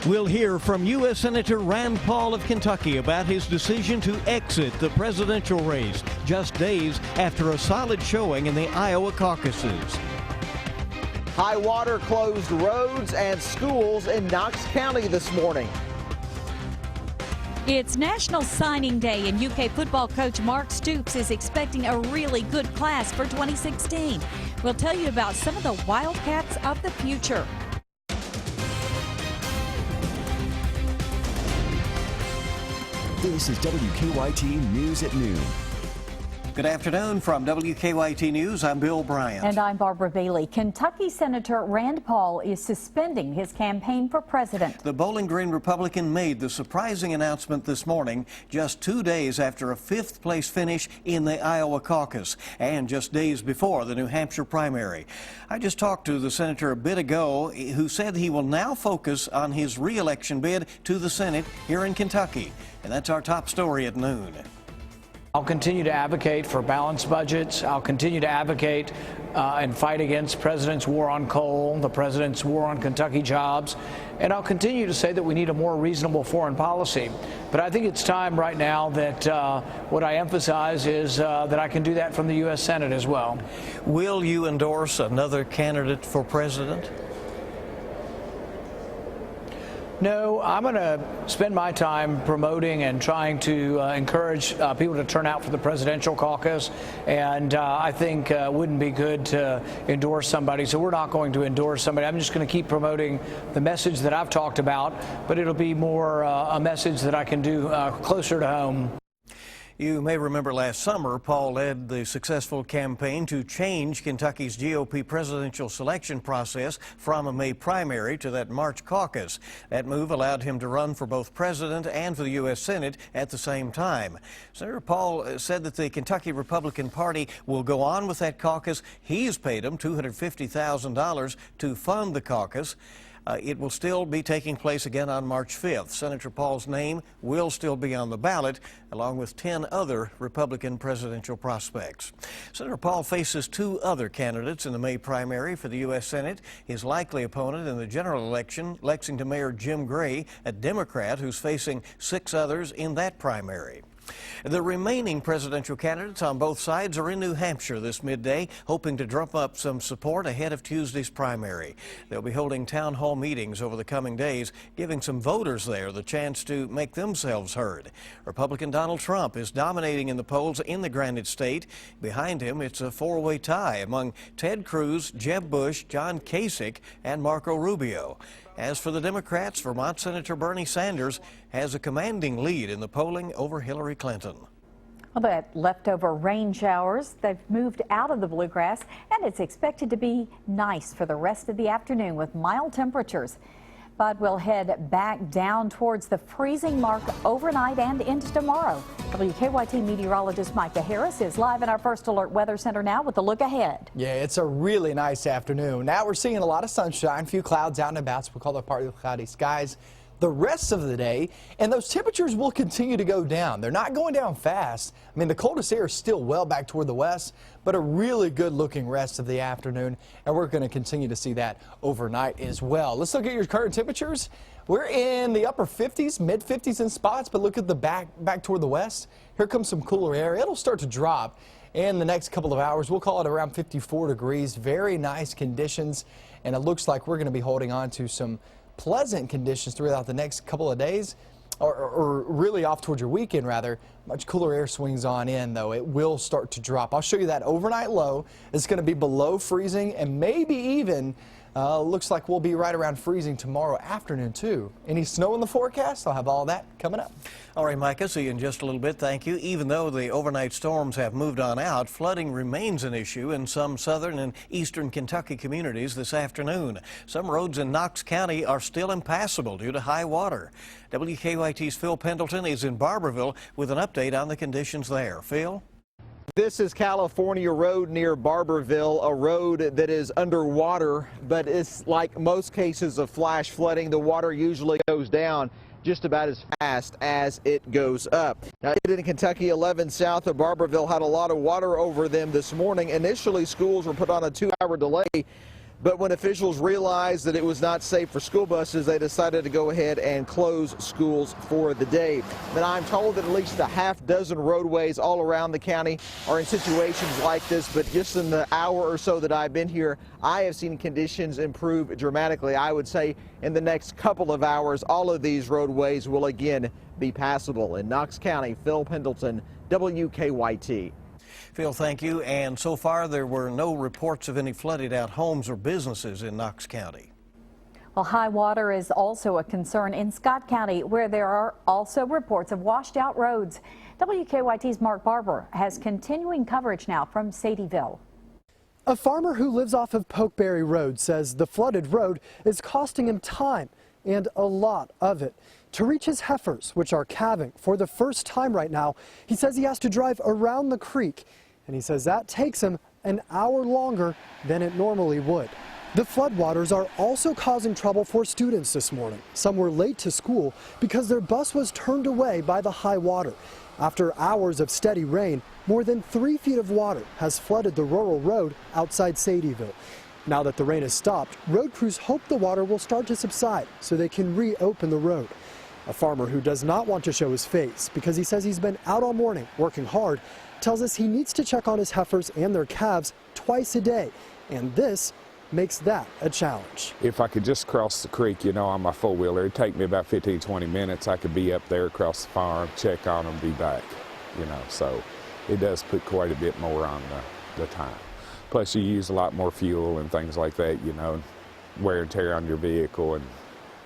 We'll hear from U.S. Senator Rand Paul of Kentucky about his decision to exit the presidential race just days after a solid showing in the Iowa caucuses. High water closed roads and schools in Knox County this morning. It's National Signing Day, and UK football coach Mark Stoops is expecting a really good class for 2016. We'll tell you about some of the Wildcats of the future. This is WKYT News at Noon. Good afternoon from WKYT News. I'm Bill Bryant. And I'm Barbara Bailey. Kentucky Senator Rand Paul is suspending his campaign for president. The Bowling Green Republican made the surprising announcement this morning, just 2 days after a fifth-place finish in the Iowa caucus and just days before the New Hampshire primary. I just talked to the senator a bit ago, who said he will now focus on his re-election bid to the Senate here in Kentucky. And that's our top story at noon. I'll continue to advocate for balanced budgets. I'll continue to advocate and fight against President's war on coal, the President's war on Kentucky jobs, and I'll continue to say that we need a more reasonable foreign policy. But I think it's time right now that what I emphasize is that I can do that from the U.S. Senate as well. Will you endorse another candidate for president? No, I'm going to spend my time promoting and trying to encourage people to turn out for the presidential caucus, and I think it wouldn't be good to endorse somebody, so we're not going to endorse somebody. I'm just going to keep promoting the message that I've talked about, but it'll be more a message that I can do closer to home. You may remember last summer, Paul led the successful campaign to change Kentucky's GOP presidential selection process from a May primary to that March caucus. That move allowed him to run for both president and for the U.S. Senate at the same time. Senator Paul said that the Kentucky Republican Party will go on with that caucus. He's paid him $250,000 to fund the caucus. It will still be taking place again on March 5th. Senator Paul's name will still be on the ballot, along with 10 other Republican presidential prospects. Senator Paul faces 2 other candidates in the May primary for the U.S. Senate. His likely opponent in the general election, Lexington Mayor Jim Gray, a Democrat who's facing 6 others in that primary. The remaining presidential candidates on both sides are in New Hampshire this midday, hoping to drum up some support ahead of Tuesday's primary. They'll be holding town hall meetings over the coming days, giving some voters there the chance to make themselves heard. Republican Donald Trump is dominating in the polls in the Granite State. Behind him, it's a 4-way tie among Ted Cruz, Jeb Bush, John Kasich, and Marco Rubio. As for the Democrats, Vermont Senator Bernie Sanders has a commanding lead in the polling over Hillary Clinton. Well, that leftover rain showers, they've moved out of the bluegrass, and it's expected to be nice for the rest of the afternoon with mild temperatures. But we'll head back down towards the freezing mark overnight and into tomorrow. WKYT meteorologist Micah Harris is live in our First Alert Weather Center now with a look ahead. Yeah, it's a really nice afternoon. Now we're seeing a lot of sunshine, a few clouds out and about, so we'll call it partly cloudy skies the rest of the day, and those temperatures will continue to go down. They're not going down fast. I mean, the coldest air is still well back toward the west, but a really good looking rest of the afternoon, and we're going to continue to see that overnight as well. Let's look at your current temperatures. We're in the upper 50s, mid 50s in spots, but look at the back toward the west. Here comes some cooler air. It'll start to drop in the next couple of hours. We'll call it around 54 degrees. Very nice conditions, and it looks like we're going to be holding on to some pleasant conditions throughout the next couple of days, or really off towards your weekend rather. Much cooler air swings on in, though. It will start to drop. I'll show you that overnight low. It's going to be below freezing, and maybe even looks like we'll be right around freezing tomorrow afternoon too. Any snow in the forecast? I'll have all that coming up. All right, Micah, see you in just a little bit. Thank you. Even though the overnight storms have moved on out, flooding remains an issue in some southern and eastern Kentucky communities this afternoon. Some roads in Knox County are still impassable due to high water. WKYT's Phil Pendleton is in Barberville with an update on the conditions there. Phil? This is California Road near Barberville, a road that is underwater, but it's like most cases of flash flooding. The water usually goes down just about as fast as it goes up. Now, in Kentucky 11 south of Barberville had a lot of water over them this morning. Initially, schools were put on a 2-hour delay. But when officials realized that it was not safe for school buses, they decided to go ahead and close schools for the day. But I'm told that at least a half dozen roadways all around the county are in situations like this. But just in the hour or so that I've been here, I have seen conditions improve dramatically. I would say in the next couple of hours, all of these roadways will again be passable. In Knox County, Phil Pendleton, WKYT. Phil, thank you. And so far, there were no reports of any flooded out homes or businesses in Knox County. Well, high water is also a concern in Scott County, where there are also reports of washed out roads. WKYT's Mark Barber has continuing coverage now from Sadieville. A farmer who lives off of Pokeberry Road says the flooded road is costing him time and a lot of it. To reach his heifers, which are calving for the first time right now, he says he has to drive around the creek, and he says that takes him an hour longer than it normally would. The floodwaters are also causing trouble for students this morning. Some were late to school because their bus was turned away by the high water. After hours of steady rain, more than 3 feet of water has flooded the rural road outside Sadieville. Now that the rain has stopped, road crews hope the water will start to subside so they can reopen the road. A farmer who does not want to show his face because he says he's been out all morning working hard tells us he needs to check on his heifers and their calves twice a day, and this makes that a challenge. If I could just cross the creek, you know, on my four-wheeler, it'd take me about 15-20 minutes. I could be up there across the farm, check on them, be back, you know, so it does put quite a bit more on the time. Plus you use a lot more fuel and things like that, you know, wear and tear on your vehicle and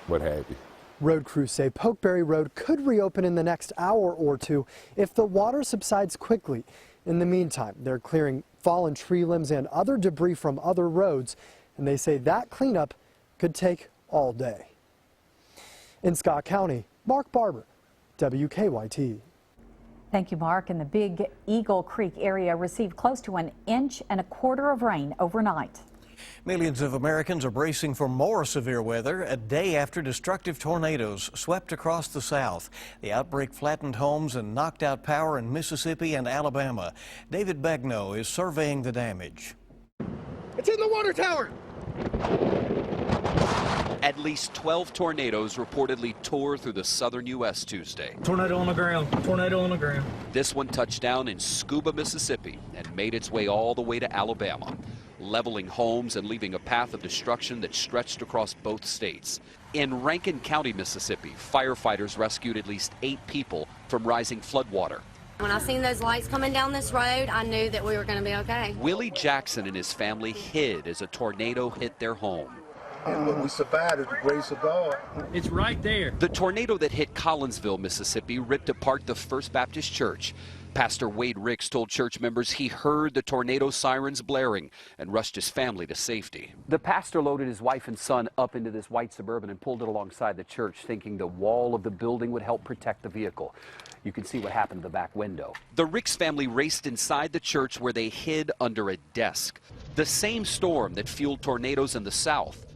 what have you. Road crews say Pokeberry Road could reopen in the next hour or two if the water subsides quickly. In the meantime, they're clearing fallen tree limbs and other debris from other roads, and they say that cleanup could take all day. In Scott County, Mark Barber, WKYT. Thank you, Mark. And the Big Eagle Creek area received close to 1.25 inches of rain overnight. Millions of Americans are bracing for more severe weather a day after destructive tornadoes swept across the South. The outbreak flattened homes and knocked out power in Mississippi and Alabama. David Begnaud is surveying the damage. It's in the water tower! At least 12 tornadoes reportedly tore through the southern U.S. Tuesday. Tornado on the ground, tornado on the ground. This one touched down in Scuba, Mississippi, and made its way all the way to Alabama, leveling homes and leaving a path of destruction that stretched across both states. In Rankin County, Mississippi, firefighters rescued at least 8 people from rising floodwater. When I seen those lights coming down this road, I knew that we were going to be okay. Willie Jackson and his family hid as a tornado hit their home. And what we survived is the grace of God. It's right there. The tornado that hit Collinsville, Mississippi, ripped apart the First Baptist Church. Pastor Wade Ricks told church members he heard the tornado sirens blaring and rushed his family to safety. The pastor loaded his wife and son up into this white Suburban and pulled it alongside the church, thinking the wall of the building would help protect the vehicle. You can see what happened to the back window. The Ricks family raced inside the church where they hid under a desk. The same storm that fueled tornadoes in the South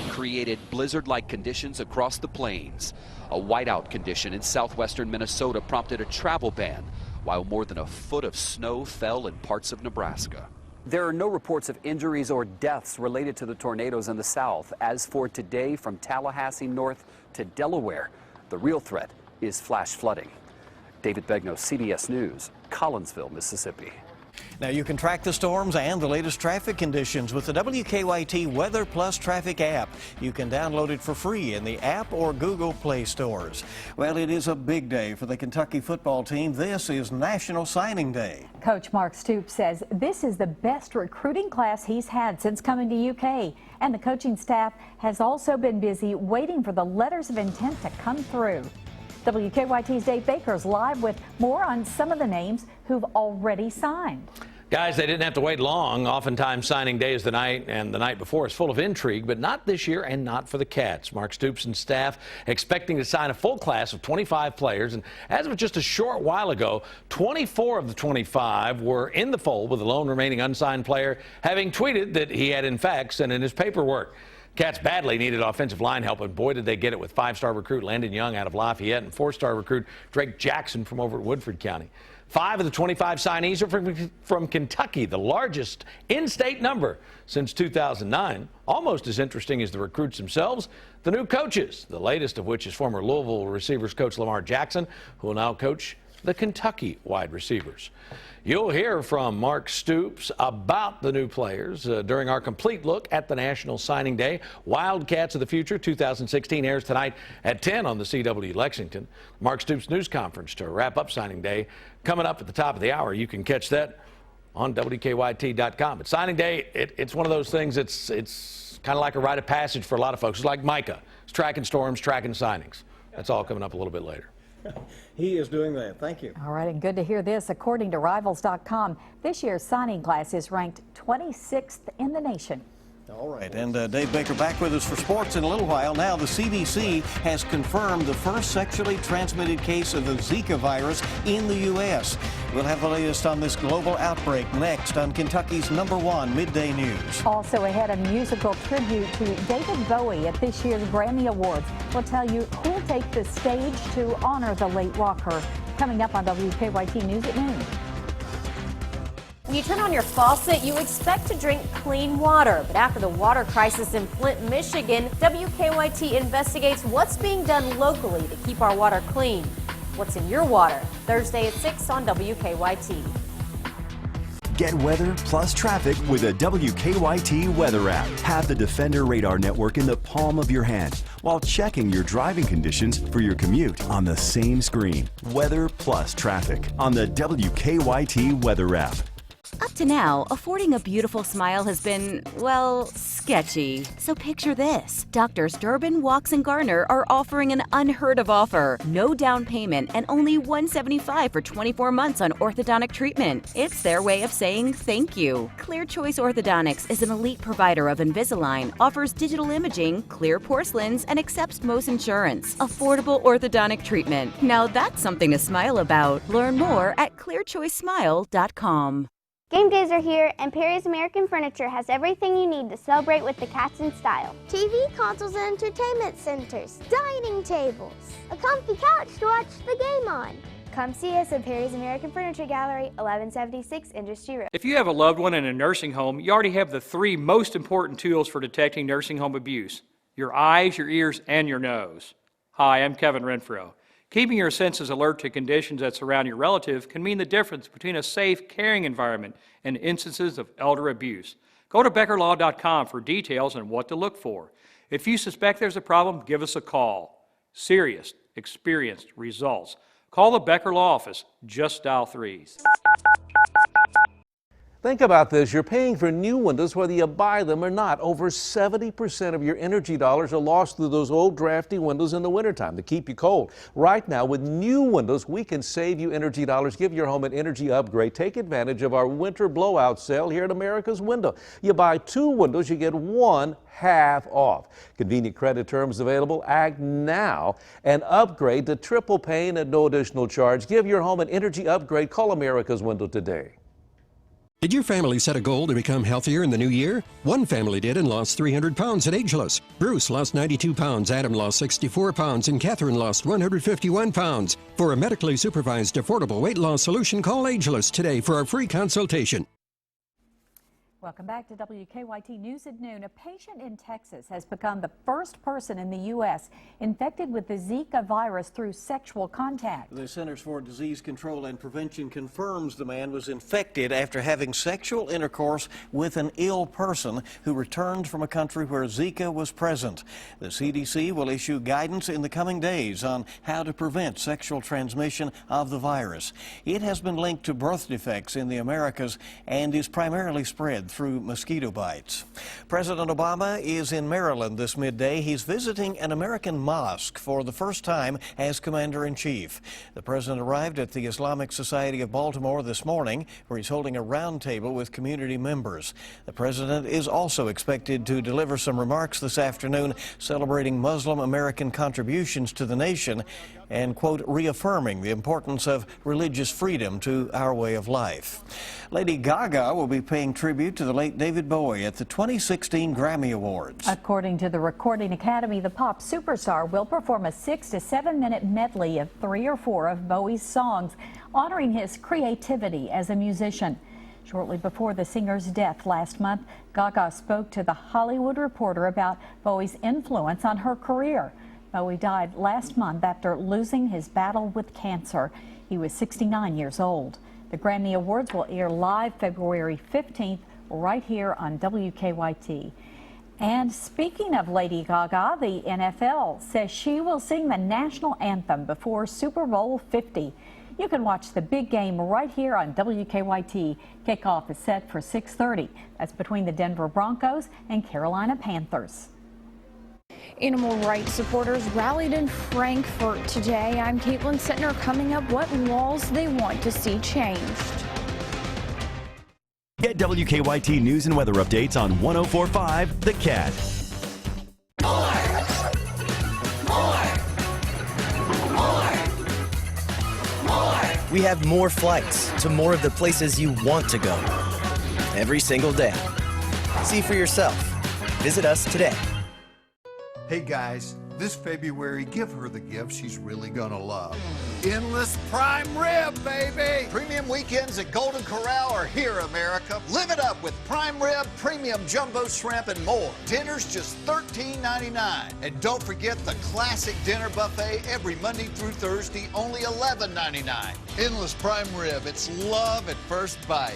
created blizzard-like conditions across the plains. A whiteout condition in southwestern Minnesota prompted a travel ban, while more than a foot of snow fell in parts of Nebraska. There are no reports of injuries or deaths related to the tornadoes in the South. As for today, from Tallahassee north to Delaware, the real threat is flash flooding. David Begnaud, CBS News, Collinsville, Mississippi. Now you can track the storms and the latest traffic conditions with the WKYT Weather Plus Traffic app. You can download it for free in the app or Google Play stores. Well, it is a big day for the Kentucky football team. This is National Signing Day. Coach Mark Stoops says this is the best recruiting class he's had since coming to UK. And the coaching staff has also been busy waiting for the letters of intent to come through. WKYT's Dave Baker's live with more on some of the names who've already signed. Guys, they didn't have to wait long. Oftentimes signing day is the night, and the night before is full of intrigue, but not this year and not for the Cats. Mark Stoops and staff expecting to sign a full class of 25 players, and as of just a short while ago, 24 of the 25 were in the fold, with the lone remaining unsigned player having tweeted that he had in fact sent in his paperwork. Cats badly needed offensive line help, and boy did they get it with 5-star recruit Landon Young out of Lafayette and 4-star recruit Drake Jackson from over at Woodford County. 5 of the 25 signees are from Kentucky, the largest in-state number since 2009. Almost as interesting as the recruits themselves, the new coaches, the latest of which is former Louisville receivers coach Lamar Jackson, who will now coach the Kentucky wide receivers. You'll hear from Mark Stoops about the new players during our complete look at the National Signing Day. Wildcats of the Future 2016 airs tonight at 10 on the CW Lexington. Mark Stoops news conference to wrap up Signing Day coming up at the top of the hour. You can catch that on WKYT.com. But Signing Day, it's one of those things, it's kind of like a rite of passage for a lot of folks. It's like Micah. It's tracking storms, tracking signings. That's all coming up a little bit later. He is doing that. Thank you. All right, and good to hear this. According to Rivals.com, this year's signing class is ranked 26th in the nation. All right, and Dave Baker back with us for sports in a little while. Now, the CDC has confirmed the first sexually transmitted case of the Zika virus in the U.S. We'll have the latest on this global outbreak next on Kentucky's #1 Midday News. Also ahead, a musical tribute to David Bowie at this year's Grammy Awards. We'll tell you who'll take the stage to honor the late rocker. Coming up on WKYT News at noon. When you turn on your faucet, you expect to drink clean water. But after the water crisis in Flint, Michigan, WKYT investigates what's being done locally to keep our water clean. What's in your water? Thursday at 6 on WKYT. Get weather plus traffic with a WKYT weather app. Have the Defender Radar Network in the palm of your hand while checking your driving conditions for your commute on the same screen. Weather plus traffic on the WKYT weather app. Up to now, affording a beautiful smile has been, well, sketchy. So picture this. Doctors Durbin, Walks, and Garner are offering an unheard of offer. No down payment and only $175 for 24 months on orthodontic treatment. It's their way of saying thank you. Clear Choice Orthodontics is an elite provider of Invisalign, offers digital imaging, clear porcelains, and accepts most insurance. Affordable orthodontic treatment. Now that's something to smile about. Learn more at clearchoicesmile.com. Game days are here, and Perry's American Furniture has everything you need to celebrate with the cats in style. TV, consoles, and entertainment centers, dining tables, a comfy couch to watch the game on. Come see us at Perry's American Furniture Gallery, 1176 Industry Road. If you have a loved one in a nursing home, you already have the 3 most important tools for detecting nursing home abuse: your eyes, your ears, and your nose. Hi, I'm Kevin Renfro. Keeping your senses alert to conditions that surround your relative can mean the difference between a safe, caring environment and instances of elder abuse. Go to BeckerLaw.com for details on what to look for. If you suspect there's a problem, give us a call. Serious, experienced results. Call the Becker Law Office. Just dial 3s. Think about this. You're paying for new windows whether you buy them or not. Over 70% of your energy dollars are lost through those old drafty windows in the wintertime to keep you cold. Right now, with new windows, we can save you energy dollars. Give your home an energy upgrade. Take advantage of our winter blowout sale here at America's Window. You buy 2 windows, you get 1 half off. Convenient credit terms available. Act now and upgrade to triple pane at no additional charge. Give your home an energy upgrade. Call America's Window today. Did your family set a goal to become healthier in the new year? One family did and lost 300 pounds at Ageless. Bruce lost 92 pounds, Adam lost 64 pounds, and Catherine lost 151 pounds. For a medically supervised, affordable weight loss solution, call Ageless today for a free consultation. Welcome back to WKYT News at noon. A patient in Texas has become the first person in the U.S. infected with the Zika virus through sexual contact. The Centers for Disease Control and Prevention confirms the man was infected after having sexual intercourse with an ill person who returned from a country where Zika was present. The CDC will issue guidance in the coming days on how to prevent sexual transmission of the virus. It has been linked to birth defects in the Americas and is primarily spread through mosquito bites. President Obama is in Maryland this midday. He's visiting an American mosque for the first time as Commander-in-Chief. The president arrived at the Islamic Society of Baltimore this morning, where he's holding a roundtable with community members. The president is also expected to deliver some remarks this afternoon celebrating Muslim American contributions to the nation and, quote, reaffirming the importance of religious freedom to our way of life. Lady Gaga will be paying tribute to the late David Bowie at the 2016 Grammy Awards. According to the Recording Academy, the pop superstar will perform a 6 to 7 minute medley of 3 or 4 of Bowie's songs, honoring his creativity as a musician. Shortly before the singer's death last month, Gaga spoke to The Hollywood Reporter about Bowie's influence on her career. Bowie died last month after losing his battle with cancer. He was 69 years old. The Grammy Awards will air live February 15th right here on WKYT. And speaking of Lady Gaga, the NFL says she will sing the national anthem before Super Bowl 50. You can watch the big game right here on WKYT. Kickoff is set for 6:30. That's between the Denver Broncos and Carolina Panthers. Animal rights supporters rallied in Frankfurt today. I'm Caitlin Sittner. Coming up, what laws they want to see changed. Get WKYT news and weather updates on 104.5 The Cat. We have more flights to more of the places you want to go every single day. See for yourself. Visit us today. Hey guys, this February, give her the gift she's really gonna love. Endless prime rib, baby! Premium weekends at Golden Corral are here, America. Live it up with prime rib, premium jumbo shrimp, and more. Dinner's just $13.99. And don't forget the classic dinner buffet every Monday through Thursday, only $11.99. Endless prime rib, it's love at first bite.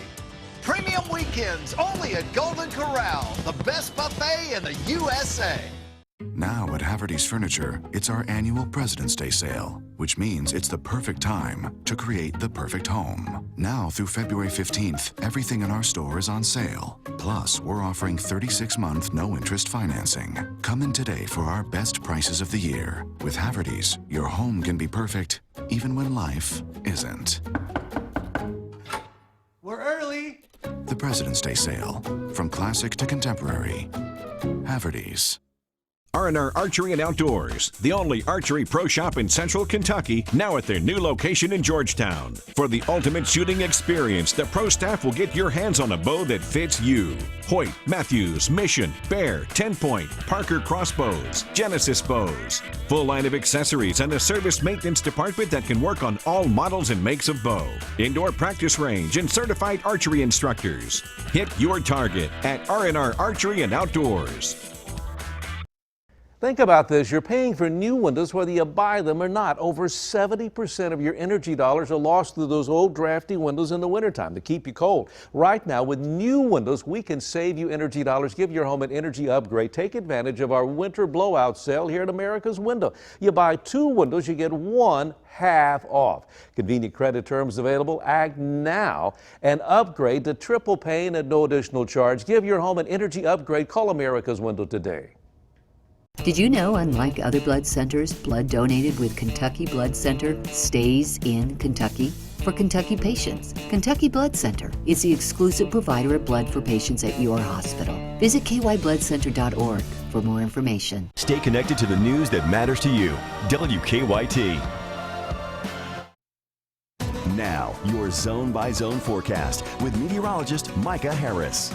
Premium weekends only at Golden Corral, the best buffet in the USA. Now at Haverty's Furniture, it's our annual President's Day sale, which means it's the perfect time to create the perfect home. Now through February 15th, everything in our store is on sale. Plus, we're offering 36-month no-interest financing. Come in today for our best prices of the year. With Haverty's, your home can be perfect even when life isn't. We're early. The President's Day sale, from classic to contemporary. Haverty's. R&R Archery and Outdoors, the only archery pro shop in Central Kentucky, now at their new location in Georgetown. For the ultimate shooting experience, the pro staff will get your hands on a bow that fits you. Hoyt, Matthews, Mission, Bear, 10-point, Parker crossbows, Genesis bows. Full line of accessories and a service maintenance department that can work on all models and makes of bow. Indoor practice range and certified archery instructors. Hit your target at R&R Archery and Outdoors. Think about this. You're paying for new windows whether you buy them or not. Over 70% of your energy dollars are lost through those old drafty windows in the wintertime to keep you cold. Right now, with new windows, we can save you energy dollars. Give your home an energy upgrade. Take advantage of our winter blowout sale here at America's Window. You buy 2 windows, you get 1 half off. Convenient credit terms available. Act now and upgrade to triple pane at no additional charge. Give your home an energy upgrade. Call America's Window today. Did you know, unlike other blood centers, blood donated with Kentucky Blood Center stays in Kentucky? For Kentucky patients, Kentucky Blood Center is the exclusive provider of blood for patients at your hospital. Visit kybloodcenter.org for more information. Stay connected to the news that matters to you. WKYT. Now, your zone-by-zone forecast with meteorologist Micah Harris.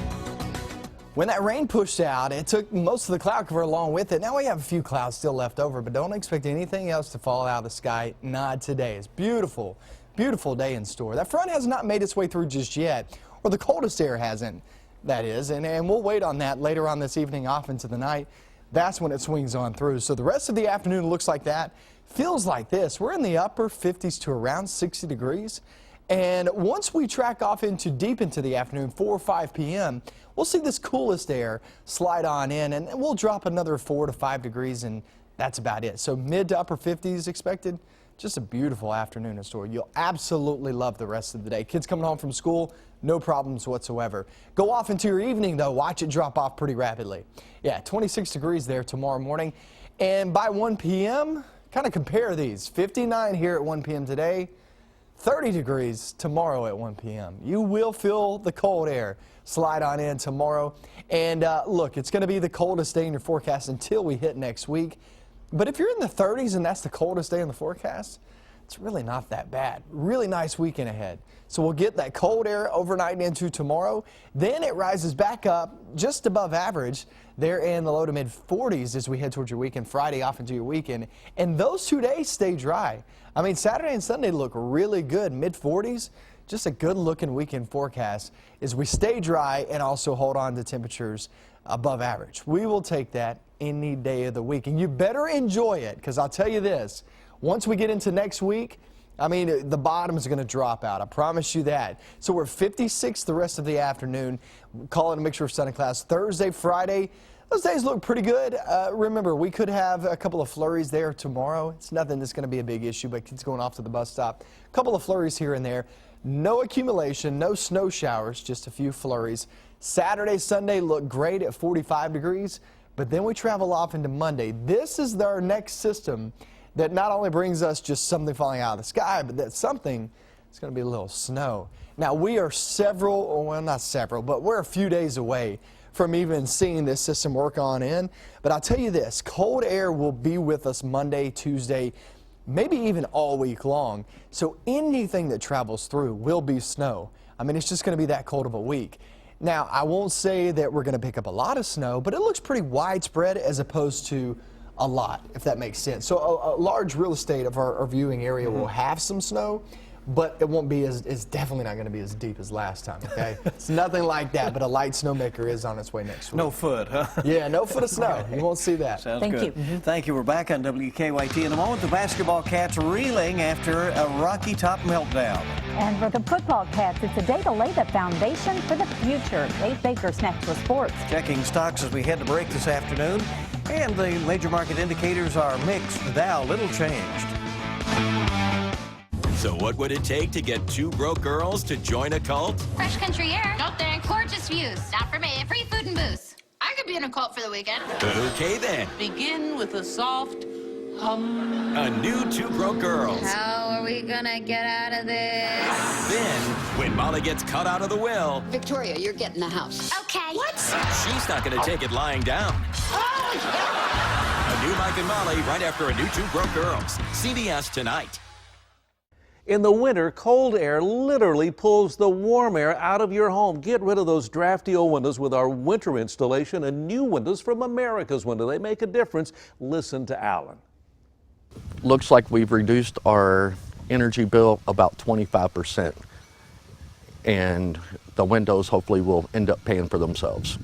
When that rain pushed out, it took most of the cloud cover along with it. Now we have a few clouds still left over, but don't expect anything else to fall out of the sky. Not today. It's beautiful, beautiful day in store. That front has not made its way through just yet, or the coldest air hasn't, that is, and we'll wait on that later on this evening off into the night. That's when it swings on through. So the rest of the afternoon looks like that. Feels like this. We're in the upper 50s to around 60 degrees. And once we track off into deep into the afternoon, 4 or 5 p.m., we'll see this coolest air slide on in, and we'll drop another 4 to 5 degrees, and that's about it. So mid to upper 50s expected. Just a beautiful afternoon in store. You'll absolutely love the rest of the day. Kids coming home from school, no problems whatsoever. Go off into your evening, though. Watch it drop off pretty rapidly. Yeah, 26 degrees there tomorrow morning. And by 1 p.m., kind of compare these. 59 here at 1 p.m. today. 30 degrees tomorrow at 1 p.m. You will feel the cold air slide on in tomorrow. And look, it's going to be the coldest day in your forecast until we hit next week. But if you're in the 30s and that's the coldest day in the forecast, it's really not that bad. Really nice weekend ahead. So we'll get that cold air overnight into tomorrow. Then it rises back up just above average. They're in the low to mid 40s as we head towards your weekend, Friday off into your weekend. And those 2 days stay dry. I mean, Saturday and Sunday look really good, mid 40s. Just a good looking weekend forecast as we stay dry and also hold on to temperatures above average. We will take that any day of the week. And you better enjoy it, because I'll tell you this, once we get into next week, I mean, the bottom is going to drop out. I promise you that. So we're 56 the rest of the afternoon. Call it a mixture of sun and clouds. Thursday, Friday, those days look pretty good. Remember, we could have a couple of flurries there tomorrow. It's nothing that's going to be a big issue, but kids going off to the bus stop. A couple of flurries here and there. No accumulation, no snow showers, just a few flurries. Saturday, Sunday look great at 45 degrees, but then we travel off into Monday. This is our next system that not only brings us just something falling out of the sky, but that something is going to be a little snow. Now, we are well, not several, but we're a few days away from even seeing this system work on in. But I'll tell you this, cold air will be with us Monday, Tuesday, maybe even all week long. So anything that travels through will be snow. I mean, it's just going to be that cold of a week. Now, I won't say that we're going to pick up a lot of snow, but it looks pretty widespread as opposed to a lot, if that makes sense. So a large real estate of our viewing area will have some snow, but it won't be it's definitely not going to be as deep as last time, okay? It's nothing like that, but a light snowmaker is on its way next week. No foot, huh? Yeah, no foot of snow. You won't see that. Sounds Thank good. you. Thank you. We're back on WKYT in a moment. The basketball Cats reeling after a Rocky Top meltdown. And for the football Cats, it's a day to lay the foundation for the future. Dave Baker's next with sports. Checking stocks as we head to break this afternoon. And the major market indicators are mixed. The Dow, little changed. So what would it take to get two broke girls to join a cult? Fresh country air. No thanks. Gorgeous views. Not for me. Free food and booze. I could be in a cult for the weekend. Okay then. Begin with a soft hum. A new Two Broke Girls. How are we gonna get out of this? Then, when Molly gets cut out of the will, Victoria, you're getting the house. Okay. What? she's not going to take it lying down. A new Mike and Molly right after a new Two Broke Girls. CBS tonight. In the winter, cold air literally pulls the warm air out of your home. Get rid of those drafty old windows with our winter installation and new windows from America's Window. They make a difference. Listen to Alan. Looks like we've reduced our energy bill about 25%, and the windows hopefully will end up paying for themselves.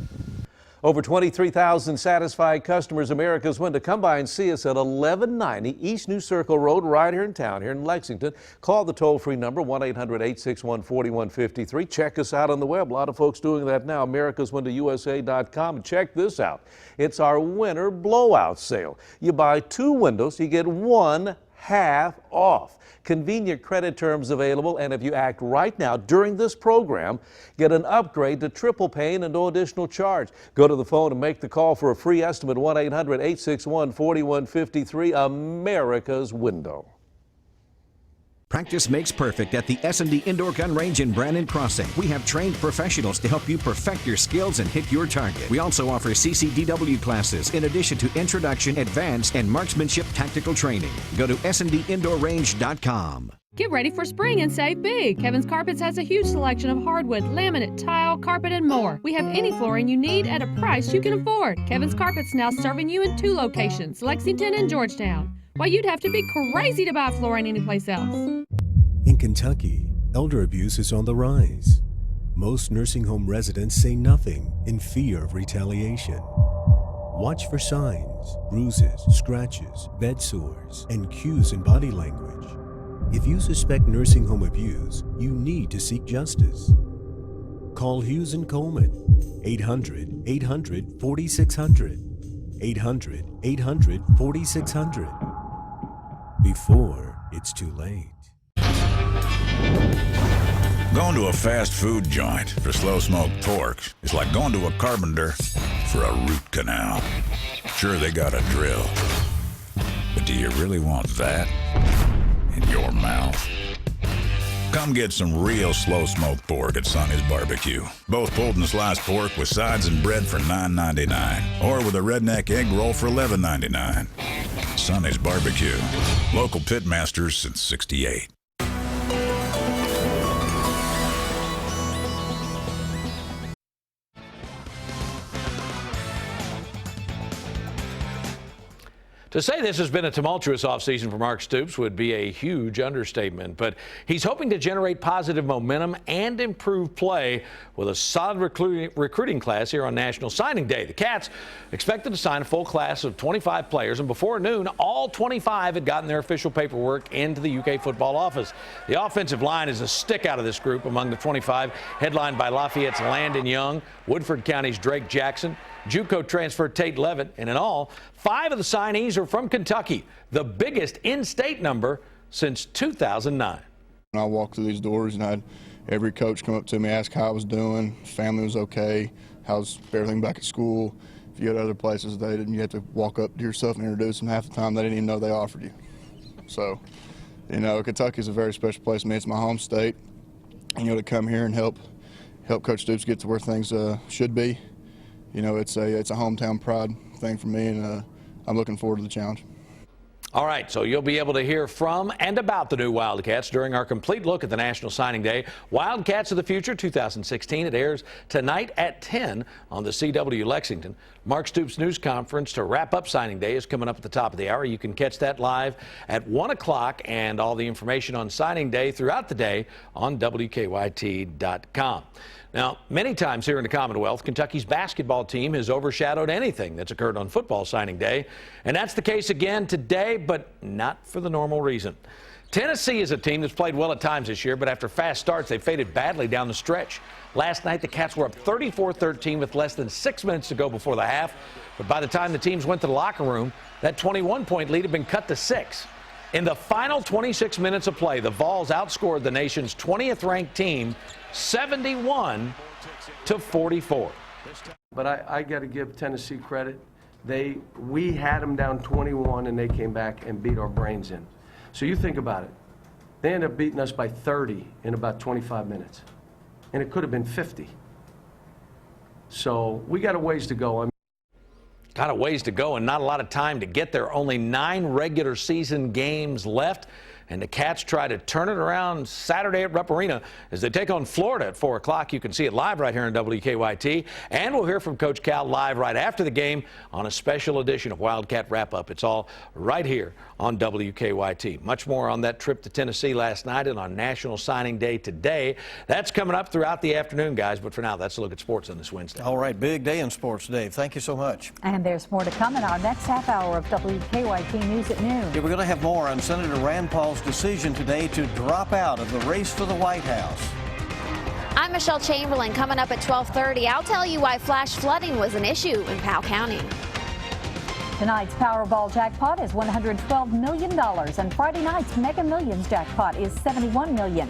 Over 23,000 satisfied customers. America's Window. Come by and see us at 1190 East New Circle Road right here in town, here in Lexington. Call the toll-free number 1-800-861-4153. Check us out on the web. A lot of folks doing that now. americaswindowusa.com. And check this out. It's our winter blowout sale. You buy two windows, you get one half off. Convenient credit terms available, and if you act right now during this program, get an upgrade to triple pane and no additional charge. Go to the phone and make the call for a free estimate. 1-800-861-4153. America's Window. Practice makes perfect at the S&D Indoor Gun Range in Brannon Crossing. We have trained professionals to help you perfect your skills and hit your target. We also offer CCDW classes in addition to introduction, advanced, and marksmanship tactical training. Go to sndindoorrange.com. Get ready for spring and save big. Kevin's Carpets has a huge selection of hardwood, laminate, tile, carpet, and more. We have any flooring you need at a price you can afford. Kevin's Carpets now serving you in 2 locations, Lexington and Georgetown. Why, you'd have to be crazy to buy flooring anyplace else. In Kentucky, elder abuse is on the rise. Most nursing home residents say nothing in fear of retaliation. Watch for signs, bruises, scratches, bed sores, and cues in body language. If you suspect nursing home abuse, you need to seek justice. Call Hughes & Coleman, 800-800-4600, 800-800-4600, before it's too late. Going to a fast food joint for slow-smoked pork is like going to a carpenter for a root canal. Sure, they got a drill, but do you really want that in your mouth? Come get some real slow-smoked pork at Sonny's Barbecue. Both pulled and sliced pork with sides and bread for $9.99, or with a redneck egg roll for $11.99. Sonny's Barbecue. Local pitmasters since '68. To say this has been a tumultuous offseason for Mark Stoops would be a huge understatement, but he's hoping to generate positive momentum and improve play with a solid recruiting class here on National Signing Day. The Cats expected to sign a full class of 25 players, and before noon, all 25 had gotten their official paperwork into the UK football office. The offensive line is a stick out of this group among the 25, headlined by Lafayette's Landon Young, Woodford County's Drake Jackson, JUCO transfer Tate Levitt, and in all, 5 of the signees are from Kentucky, the biggest in-state number since 2009. I walked through these doors and I had every coach come up to me, ask how I was doing, family was okay, how's everything back at school. If you go to other places, you have to walk up to yourself and introduce them. Half the time they didn't even know they offered you. So, Kentucky's a very special place to me. It's my home state. To come here and help Coach Stoops get to where things should be. It's a hometown pride thing for me, and I'm looking forward to the challenge. All right, so you'll be able to hear from and about the new Wildcats during our complete look at the National Signing Day. Wildcats of the Future 2016. It airs tonight at 10 on the CW Lexington. Mark Stoops' news conference to wrap up Signing Day is coming up at the top of the hour. You can catch that live at 1 o'clock, and all the information on Signing Day throughout the day on WKYT.com. Now, many times here in the Commonwealth, Kentucky's basketball team has overshadowed anything that's occurred on football signing day. And that's the case again today, but not for the normal reason. Tennessee is a team that's played well at times this year, but after fast starts, they faded badly down the stretch. Last night, the Cats were up 34-13 with less than 6 minutes to go before the half. But by the time the teams went to the locker room, that 21-point lead had been cut to 6. In the final 26 minutes of play, the Vols outscored the nation's 20th-ranked team 71-44. But I got to give Tennessee credit. We had them down 21, and they came back and beat our brains in. So you think about it. They ended up beating us by 30 in about 25 minutes. And it could have been 50. So we got a ways to go. Got a ways to go and not a lot of time to get there. Only 9 regular season games left. And the Cats try to turn it around Saturday at Rupp Arena as they take on Florida at 4 o'clock. You can see it live right here on WKYT. And we'll hear from Coach Cal live right after the game on a special edition of Wildcat Wrap-Up. It's all right here on WKYT. Much more on that trip to Tennessee last night and on National Signing Day today. That's coming up throughout the afternoon, guys. But for now, that's a look at sports on this Wednesday. All right, big day in sports, Dave. Thank you so much. And there's more to come in our next half hour of WKYT News at noon. Yeah, we're going to have more on Senator Rand Paul's decision today to drop out of the race for the White House. I'm Michelle Chamberlain. Coming up at 12:30, I'll tell you why flash flooding was an issue in Powell County. Tonight's Powerball jackpot is $112 million, and Friday night's Mega Millions jackpot is $71 million.